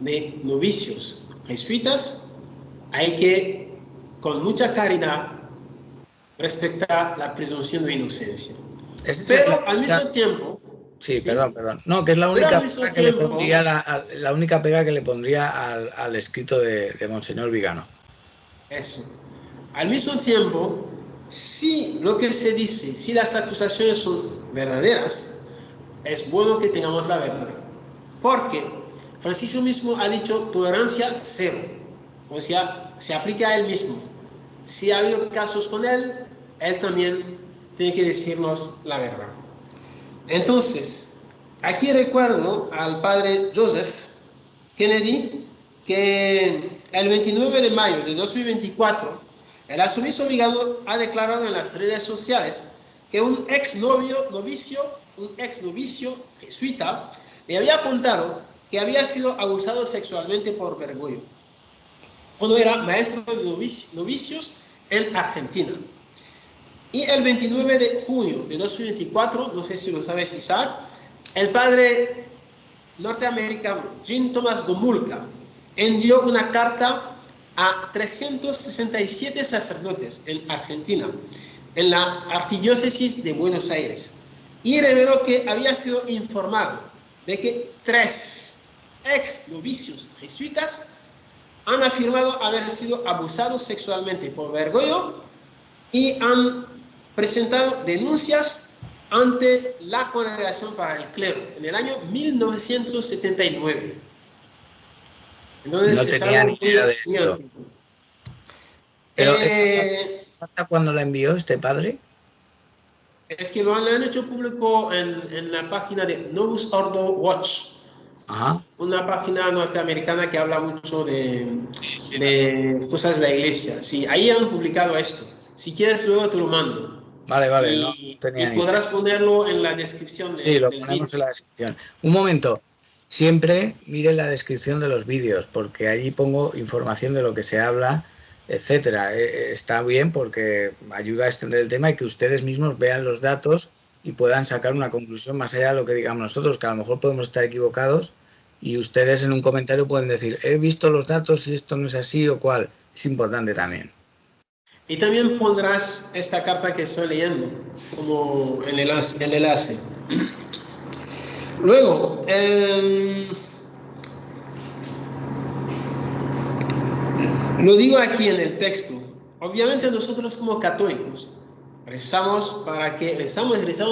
de novicios jesuitas, hay que, con mucha caridad, respetar la presunción de inocencia. Esa es la Pero al mismo única. tiempo, Sí, ¿sí? perdón. No, que es la Pero al única mismo pega que le pondría tiempo, la única pega que le pondría al escrito de Monseñor Vigano. eso. Al mismo tiempo, si lo que se dice, si las acusaciones son verdaderas, es bueno que tengamos la verdad. Porque Francisco mismo ha dicho tolerancia cero. O sea, se aplica a él mismo. Si ha habido casos con él, él también tiene que decirnos la verdad. Entonces, aquí recuerdo al padre Joseph Kennedy que el 29 de mayo de 2024, el arzobispo Vigano ha declarado en las redes sociales que un ex novicio jesuita, le había contado que había sido abusado sexualmente por Bergoglio, cuando era maestro de novicios en Argentina. Y el 29 de junio de 2024, no sé si lo sabes, Isaac, el padre norteamericano Jean Thomas Gomulka envió una carta a 367 sacerdotes en Argentina, en la arquidiócesis de Buenos Aires, y reveló que había sido informado de que 3 ex novicios jesuitas han afirmado haber sido abusados sexualmente por Bergoglio y han presentado denuncias ante la Congregación para el Clero en el año 1979. Entonces, No tenía ni idea de esto. Pero ¿esta cuándo la envió este padre? Es que lo han hecho público en la página de Novus Ordo Watch. Ajá. Una página norteamericana que habla mucho de cosas de la iglesia. Sí, ahí han publicado esto. Si quieres, luego te lo mando. Vale, vale. Y No podrás ponerlo en la descripción sí, lo del ponemos vídeo. en la descripción. Un momento. Siempre mire la descripción de los vídeos, porque allí pongo información de lo que se habla, etcétera. Está bien porque ayuda a extender el tema y que ustedes mismos vean los datos y puedan sacar una conclusión más allá de lo que digamos nosotros, que a lo mejor podemos estar equivocados y ustedes en un comentario pueden decir, he visto los datos y esto no es así o cual. Es importante también. Y también pondrás esta carta que estoy leyendo como el enlace. Luego, lo digo aquí en el texto. Obviamente nosotros como católicos rezamos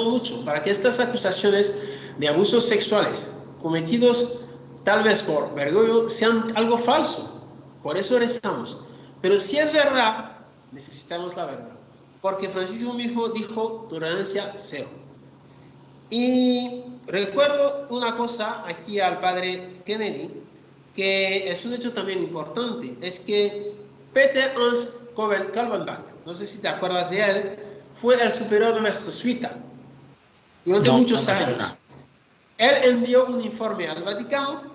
mucho para que estas acusaciones de abusos sexuales cometidos tal vez por Bergoglio sean algo falso. Por eso rezamos. Pero si es verdad, necesitamos la verdad. Porque Francisco mismo dijo tolerancia cero. Y recuerdo una cosa aquí al padre Kennedy, que es un hecho también importante, es que Peter Ernst Kaltenbach, no sé si te acuerdas de él, fue el superior de la jesuita durante muchos años. Él envió un informe al Vaticano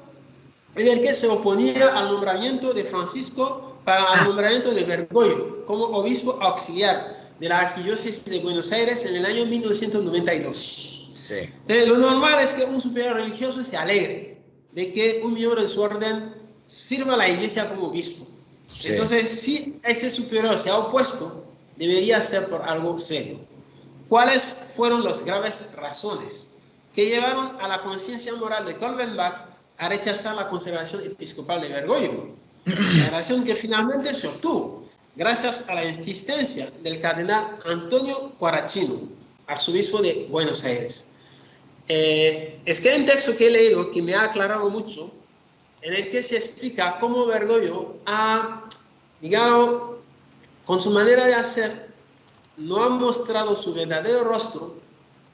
en el que se oponía al nombramiento de Francisco para el nombramiento de Bergoglio como obispo auxiliar de la arquidiócesis de Buenos Aires en el año 1992. Sí. Entonces, lo normal es que un superior religioso se alegre de que un miembro de su orden sirva a la iglesia como obispo. Sí. Entonces, si este superior se ha opuesto, debería ser por algo serio. ¿Cuáles fueron las graves razones que llevaron a la conciencia moral de Kaltenbach a rechazar la consagración episcopal de Bergoglio? La razón que finalmente se obtuvo gracias a la insistencia del cardenal Antonio Quaracino, arzobispo de Buenos Aires. Es que hay un texto que he leído que me ha aclarado mucho, en el que se explica cómo Bergoglio ha, digamos, con su manera de hacer, no ha mostrado su verdadero rostro,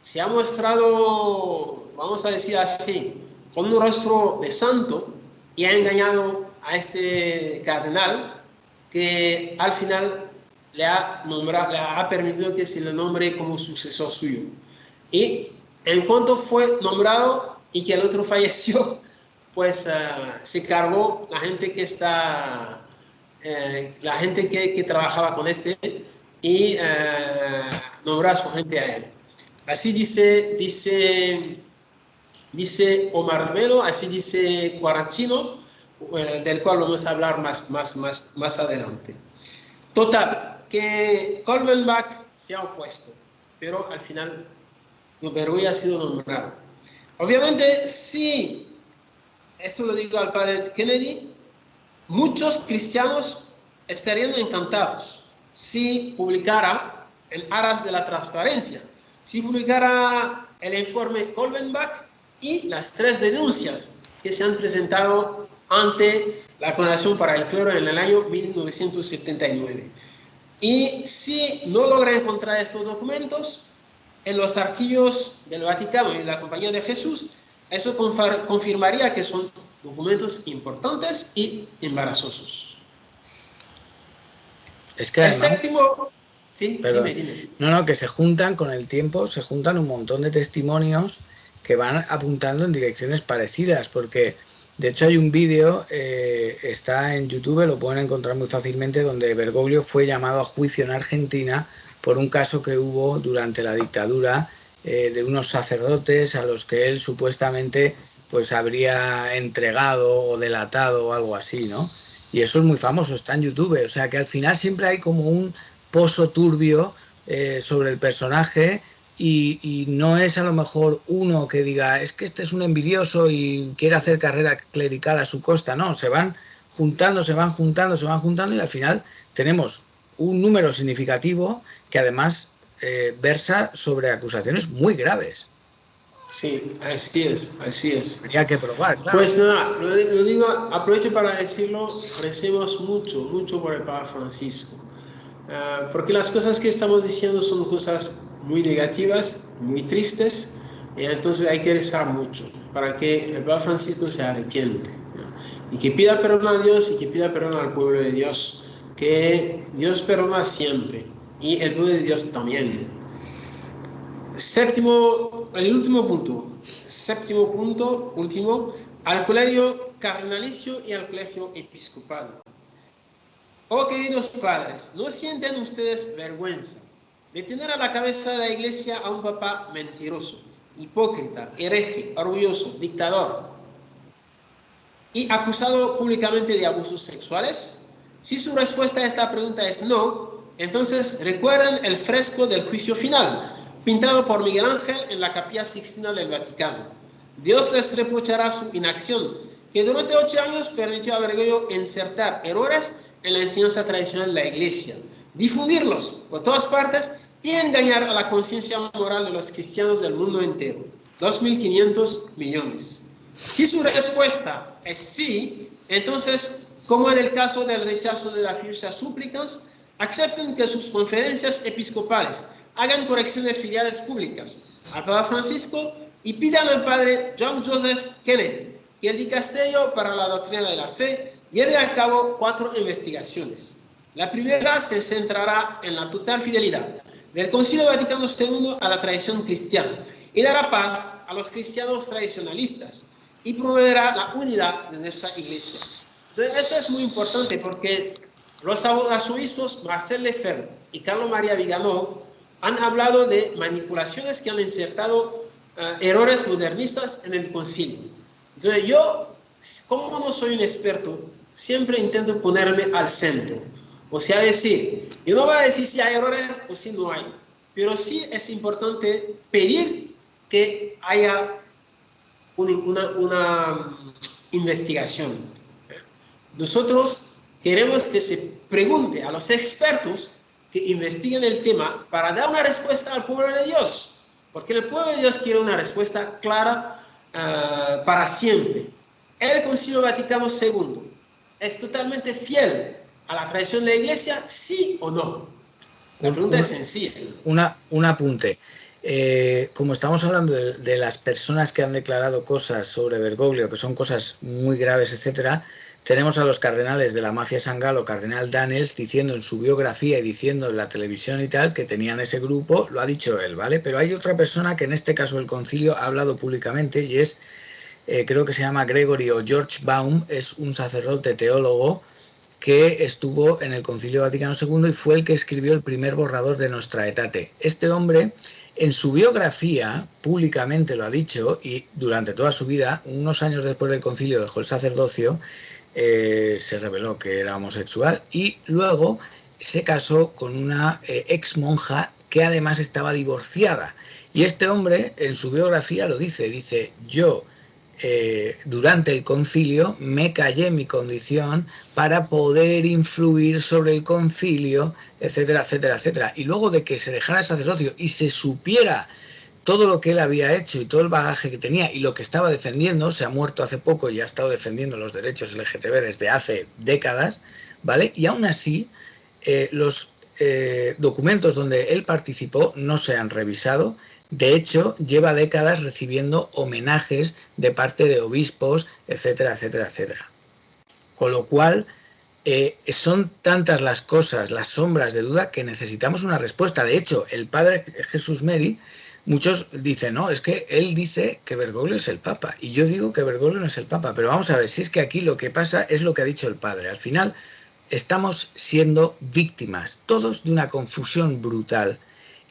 se ha mostrado, vamos a decir así, con un rostro de santo, y ha engañado a este cardenal que al final le ha permitido que se le nombre como sucesor suyo. Y en cuanto fue nombrado y que el otro falleció, pues se cargó la gente que que trabajaba con este y nombró a su gente a él. Así dice Omar Melo, así dice Quaracino, del cual vamos a hablar más adelante. Total, que Kaltenbach se ha opuesto, pero al final Bergoglio ha sido nombrado. Obviamente, sí, esto lo digo al padre Kennedy, muchos cristianos estarían encantados si publicara en aras de la transparencia, si publicara el informe Kaltenbach y las 3 denuncias que se han presentado ante la Congregación para el Clero en el año 1979. Y si no logra encontrar estos documentos en los archivos del Vaticano y de la Compañía de Jesús, eso confirmaría que son documentos importantes y embarazosos. Es que además, el séptimo... Sí, perdón, dime. No, que se juntan con el tiempo, se juntan un montón de testimonios que van apuntando en direcciones parecidas, porque de hecho hay un vídeo, está en YouTube, lo pueden encontrar muy fácilmente, donde Bergoglio fue llamado a juicio en Argentina por un caso que hubo durante la dictadura de unos sacerdotes a los que él supuestamente pues habría entregado o delatado o algo así, ¿no? Y eso es muy famoso, está en YouTube, o sea que al final siempre hay como un pozo turbio sobre el personaje y no es a lo mejor uno que diga, es que este es un envidioso y quiere hacer carrera clerical a su costa, no, se van juntando, se van juntando, se van juntando y al final tenemos un número significativo que además versa sobre acusaciones muy graves. Sí, así es, así es. Habría que probar, claro. Pues nada, lo digo, aprovecho para decirlo, recemos mucho, mucho por el Papa Francisco. Porque las cosas que estamos diciendo son cosas muy negativas, muy tristes, y entonces hay que rezar mucho para que el Papa Francisco se arrepiente, ¿no? Y que pida perdón a Dios y que pida perdón al pueblo de Dios, que Dios perdona siempre y el pueblo de Dios también. El último punto, séptimo punto, último, al colegio cardenalicio y al colegio episcopal. Oh queridos padres, ¿no sienten ustedes vergüenza de tener a la cabeza de la iglesia a un papa mentiroso, hipócrita, hereje, orgulloso, dictador y acusado públicamente de abusos sexuales? Si su respuesta a esta pregunta es no, entonces recuerden el fresco del juicio final, pintado por Miguel Ángel en la Capilla Sixtina del Vaticano. Dios les reprochará su inacción, que durante 8 años permitió a Bergoglio insertar errores en la enseñanza tradicional de la Iglesia, difundirlos por todas partes y engañar a la conciencia moral de los cristianos del mundo entero. 2.500 millones. Si su respuesta es sí, entonces, como en el caso del rechazo de las fiducias súplicas, acepten que sus conferencias episcopales hagan correcciones filiales públicas al Papa Francisco y pidan al padre John Joseph Kennedy que el dicasterio para la doctrina de la fe lleve a cabo 4 investigaciones. La primera se centrará en la total fidelidad del Concilio Vaticano II a la tradición cristiana y dará paz a los cristianos tradicionalistas y promoverá la unidad de nuestra iglesia. Entonces, esto es muy importante porque los arzobispos Marcel Lefebvre y Carlo María Viganò han hablado de manipulaciones que han insertado errores modernistas en el concilio. Entonces yo, como no soy un experto, siempre intento ponerme al centro. O sea, decir, yo no voy a decir si hay errores o si no hay, pero sí es importante pedir que haya una investigación. Nosotros queremos que se pregunte a los expertos que investiguen el tema para dar una respuesta al pueblo de Dios, porque el pueblo de Dios quiere una respuesta clara para siempre. El Concilio Vaticano II es totalmente fiel a la tradición de la Iglesia, ¿sí o no? La pregunta es sencilla. Un apunte. Como estamos hablando de las personas que han declarado cosas sobre Bergoglio, que son cosas muy graves, etcétera, tenemos a los cardenales de la mafia San Galo, cardenal Danels, diciendo en su biografía y diciendo en la televisión y tal que tenían ese grupo, lo ha dicho él, ¿vale? Pero hay otra persona que en este caso el concilio ha hablado públicamente y es, creo que se llama Gregory o George Baum, es un sacerdote teólogo que estuvo en el Concilio Vaticano II y fue el que escribió el primer borrador de Nostra Aetate. Este hombre, en su biografía, públicamente lo ha dicho, y durante toda su vida, unos años después del concilio dejó el sacerdocio, se reveló que era homosexual y luego se casó con una ex monja que además estaba divorciada. Y este hombre, en su biografía lo dice, yo durante el concilio me callé mi condición para poder influir sobre el concilio, etcétera, etcétera, etcétera. Y luego de que se dejara el sacerdocio y se supiera todo lo que él había hecho y todo el bagaje que tenía y lo que estaba defendiendo, se ha muerto hace poco y ha estado defendiendo los derechos LGTB desde hace décadas, ¿vale? Y aún así, los documentos donde él participó no se han revisado. De hecho, lleva décadas recibiendo homenajes de parte de obispos, etcétera, etcétera, etcétera. Con lo cual, son tantas las cosas, las sombras de duda, que necesitamos una respuesta. De hecho, el padre Jesús Meri, muchos dicen, no, es que él dice que Bergoglio es el Papa, y yo digo que Bergoglio no es el Papa, pero vamos a ver, si es que aquí lo que pasa es lo que ha dicho el padre. Al final, estamos siendo víctimas, todos, de una confusión brutal.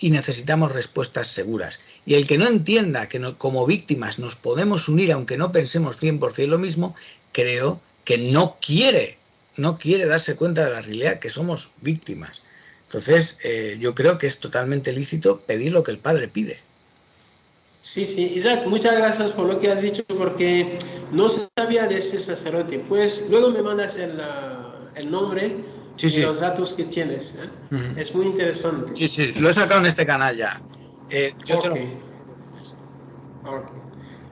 y necesitamos respuestas seguras. Y el que no entienda que como víctimas nos podemos unir aunque no pensemos 100% lo mismo, creo que no quiere darse cuenta de la realidad, que somos víctimas. Entonces, yo creo que es totalmente lícito pedir lo que el Padre pide. Sí, sí, Isaac, muchas gracias por lo que has dicho, porque no sabía de ese sacerdote. Pues luego me mandas el nombre Sí, y sí. los datos que tienes. Es muy interesante. Sí, sí, lo he sacado en este canal ya. Yo te lo... Okay.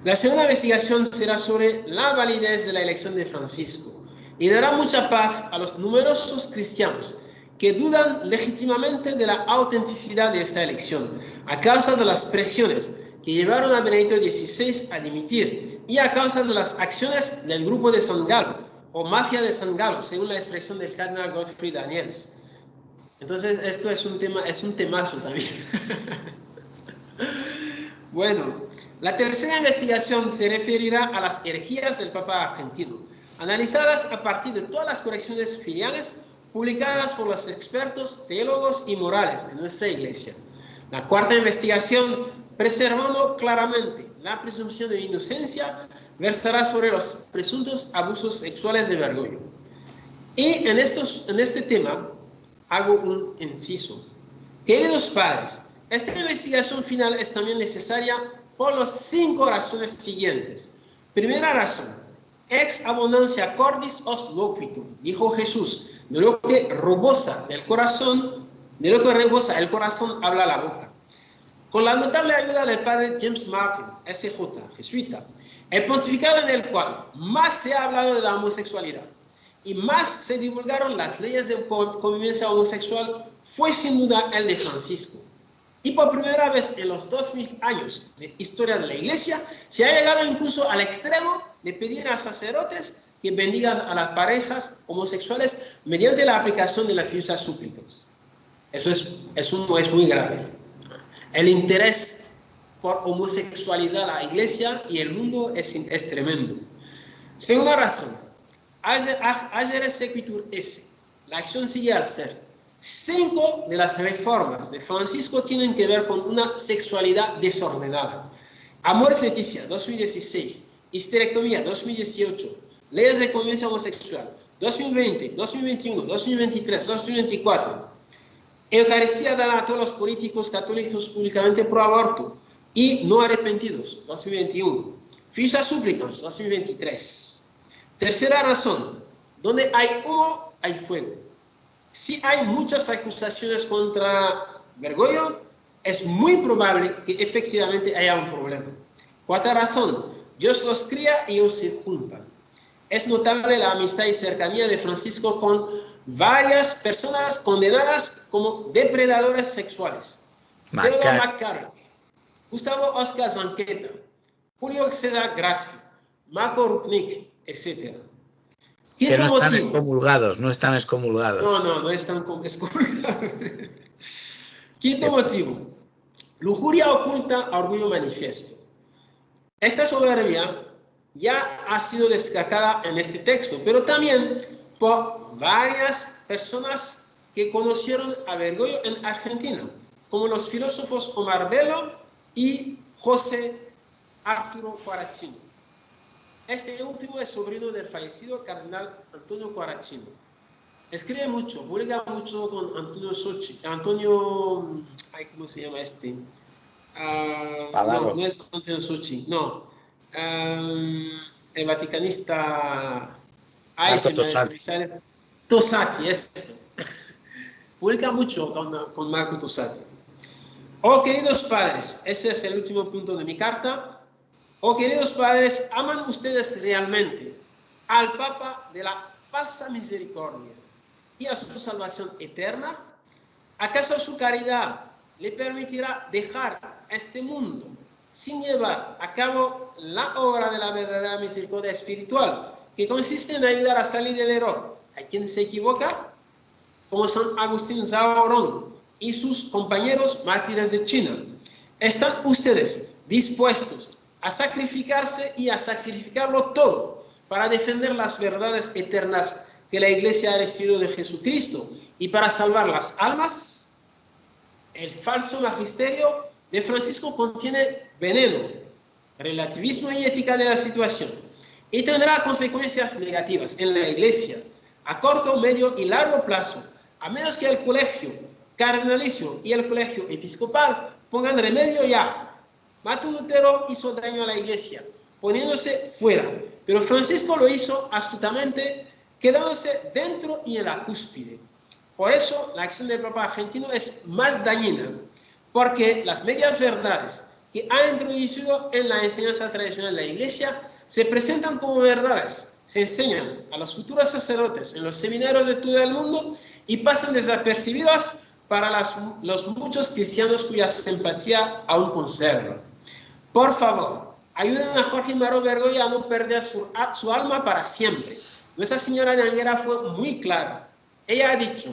La segunda investigación será sobre la validez de la elección de Francisco y dará mucha paz a los numerosos cristianos que dudan legítimamente de la autenticidad de esta elección a causa de las presiones que llevaron a Benedicto XVI a dimitir y a causa de las acciones del grupo de San Galo o mafia de San Galo, según la expresión del cardenal Godfrey Daniels. Entonces, esto es un temazo también. Bueno, la tercera investigación se referirá a las herejías del Papa argentino, analizadas a partir de todas las correcciones filiales publicadas por los expertos teólogos y morales de nuestra Iglesia. La cuarta investigación, preservando claramente la presunción de inocencia, versará sobre los presuntos abusos sexuales de Bergoglio. Y en este tema hago un inciso. Queridos padres, esta investigación final es también necesaria por las 5 razones siguientes. Primera razón, ex abundancia cordis os loquitur, dijo Jesús, de lo que rebosa el corazón habla la boca. Con la notable ayuda del padre James Martin, SJ, jesuita, el pontificado en el cual más se ha hablado de la homosexualidad y más se divulgaron las leyes de convivencia homosexual fue sin duda el de Francisco. Y por primera vez en los 2000 años de historia de la Iglesia se ha llegado incluso al extremo de pedir a sacerdotes que bendigan a las parejas homosexuales mediante la aplicación de las fiusas súplicas. Eso es muy grave. El interés por homosexualidad a la Iglesia y el mundo es tremendo. Segunda razón, agere sequitur esse. La acción sigue al ser. 5 de las reformas de Francisco tienen que ver con una sexualidad desordenada. Amoris Laetitia, 2016. Histerectomía, 2018. Leyes de convivencia homosexual, 2020, 2021, 2023, 2024. Eucaristía dada a todos los políticos católicos públicamente pro aborto y no arrepentidos, 2021. Fichas súplicas, 2023. Tercera razón, donde hay humo, hay fuego. Si hay muchas acusaciones contra Bergoglio, es muy probable que efectivamente haya un problema. Cuarta razón, Dios los cría y ellos se juntan. Es notable la amistad y cercanía de Francisco con varias personas condenadas como depredadores sexuales. Theodore McCarrick, Gustavo Oscar Zanqueta, Julio César Gracia, Marco Rupnik, etc. Que no están excomulgados, no están excomulgados. No están excomulgados. Quinto motivo, lujuria oculta, orgullo manifiesto. Esta soberbia ya ha sido destacada en este texto, pero también por varias personas que conocieron a Bergoglio en Argentina, como los filósofos Omar Bello y José Arturo Quaracino. Este último es sobrino del fallecido cardenal Antonio Quaracino. Escribe mucho, publica mucho con Antonio Sochi. ¿Cómo se llama este? No es Antonio Sochi, no. El vaticanista Tosati, esto. Publica mucho con Marco Tosati. Oh, queridos padres, ese es el último punto de mi carta. Oh, queridos padres, ¿aman ustedes realmente al Papa de la falsa misericordia y a su salvación eterna? ¿Acaso su caridad le permitirá dejar este mundo sin llevar a cabo la obra de la verdadera misericordia espiritual, que consiste en ayudar a salir del error a quien se equivoca, como San Agustín Zaorón y sus compañeros mártires de China? ¿Están ustedes dispuestos a sacrificarse y a sacrificarlo todo para defender las verdades eternas que la Iglesia ha recibido de Jesucristo y para salvar las almas? El falso magisterio de Francisco contiene veneno, relativismo y ética de la situación, y tendrá consecuencias negativas en la Iglesia a corto, medio y largo plazo, a menos que el colegio cardenalicio y el colegio episcopal pongan remedio ya. Martín Lutero hizo daño a la Iglesia, poniéndose fuera, pero Francisco lo hizo astutamente, quedándose dentro y en la cúspide. Por eso la acción del Papa argentino es más dañina, porque las medias verdades que ha introducido en la enseñanza tradicional de la Iglesia se presentan como verdades, se enseñan a los futuros sacerdotes en los seminarios de todo el mundo y pasan desapercibidas para los muchos cristianos cuya simpatía aún conservan. Por favor, ayuden a Jorge Maro Bergoglio a no perder su alma para siempre. Nuestra Señora de Anguera fue muy clara. Ella ha dicho: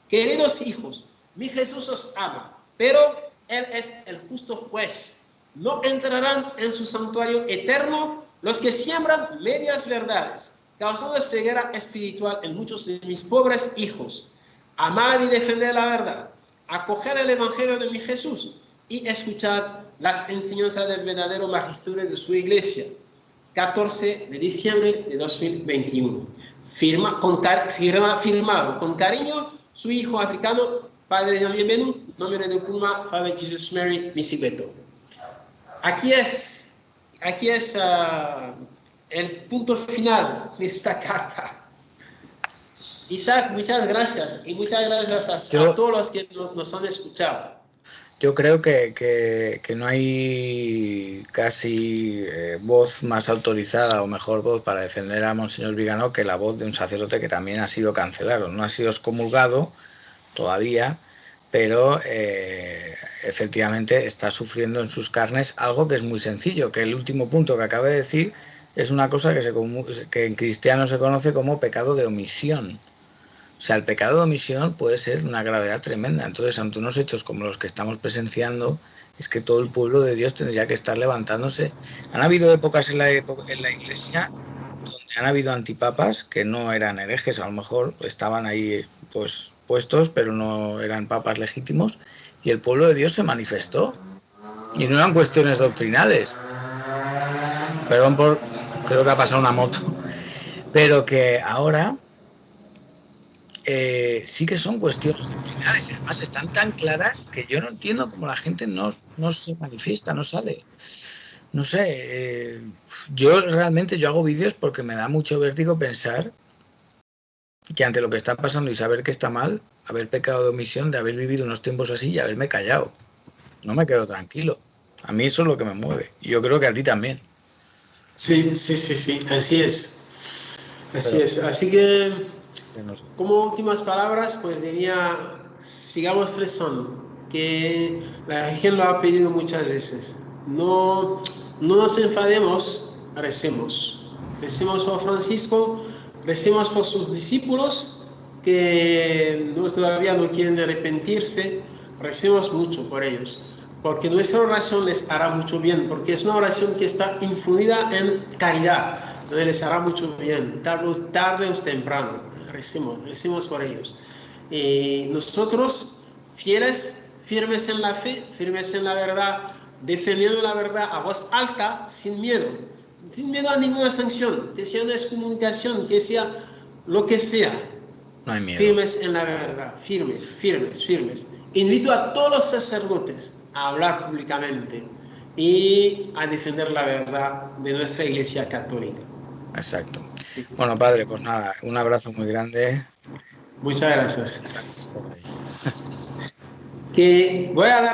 queridos hijos, mi Jesús os ama, pero Él es el justo juez. No entrarán en su santuario eterno los que siembran medias verdades, causando ceguera espiritual en muchos de mis pobres hijos. Amar y defender la verdad, acoger el Evangelio de mi Jesús y escuchar las enseñanzas del verdadero magisterio de su Iglesia. 14 de diciembre de 2021. Firmado con cariño su hijo africano, padre de Benú, nombre de Puma, Father Jesus Mary Misibeto. Aquí es el punto final de esta carta. Isaac, muchas gracias y muchas gracias a todos los que nos han escuchado. Yo creo que no hay casi voz más autorizada o mejor voz para defender a Monseñor Viganó que la voz de un sacerdote que también ha sido cancelado. No ha sido excomulgado todavía, pero efectivamente está sufriendo en sus carnes algo que es muy sencillo, que el último punto que acaba de decir es una cosa que en cristiano se conoce como pecado de omisión. O sea, el pecado de omisión puede ser de una gravedad tremenda. Entonces, ante unos hechos como los que estamos presenciando, es que todo el pueblo de Dios tendría que estar levantándose. Han habido épocas en la Iglesia donde han habido antipapas que no eran herejes, a lo mejor estaban ahí pues puestos, pero no eran papas legítimos, y el pueblo de Dios se manifestó. Y no eran cuestiones doctrinales. Perdón creo que ha pasado una moto. Pero que ahora sí que son cuestiones doctrinales, además están tan claras que yo no entiendo cómo la gente no se manifiesta, no sale. No sé, yo hago vídeos porque me da mucho vértigo pensar que ante lo que está pasando y saber que está mal, haber pecado de omisión, de haber vivido unos tiempos así y haberme callado. No me quedo tranquilo. A mí eso es lo que me mueve. Y yo creo que a ti también. Sí, así es. Así que, como últimas palabras, pues diría, sigamos rezando, que la Virgen lo ha pedido muchas veces. No nos enfademos, recemos. Recemos por Francisco, recemos por sus discípulos que todavía no quieren arrepentirse, recemos mucho por ellos, porque nuestra oración les hará mucho bien, porque es una oración que está infundida en caridad, entonces les hará mucho bien, tarde o temprano. Recemos por ellos. Y nosotros, fieles, firmes en la fe, firmes en la verdad, defendiendo la verdad a voz alta, sin miedo a ninguna sanción, que sea una excomunicación, que sea lo que sea. No hay miedo. Firmes en la verdad, firmes. Invito a todos los sacerdotes a hablar públicamente y a defender la verdad de nuestra Iglesia Católica. Exacto. Bueno, padre, pues nada, un abrazo muy grande. Muchas gracias. Que voy a dar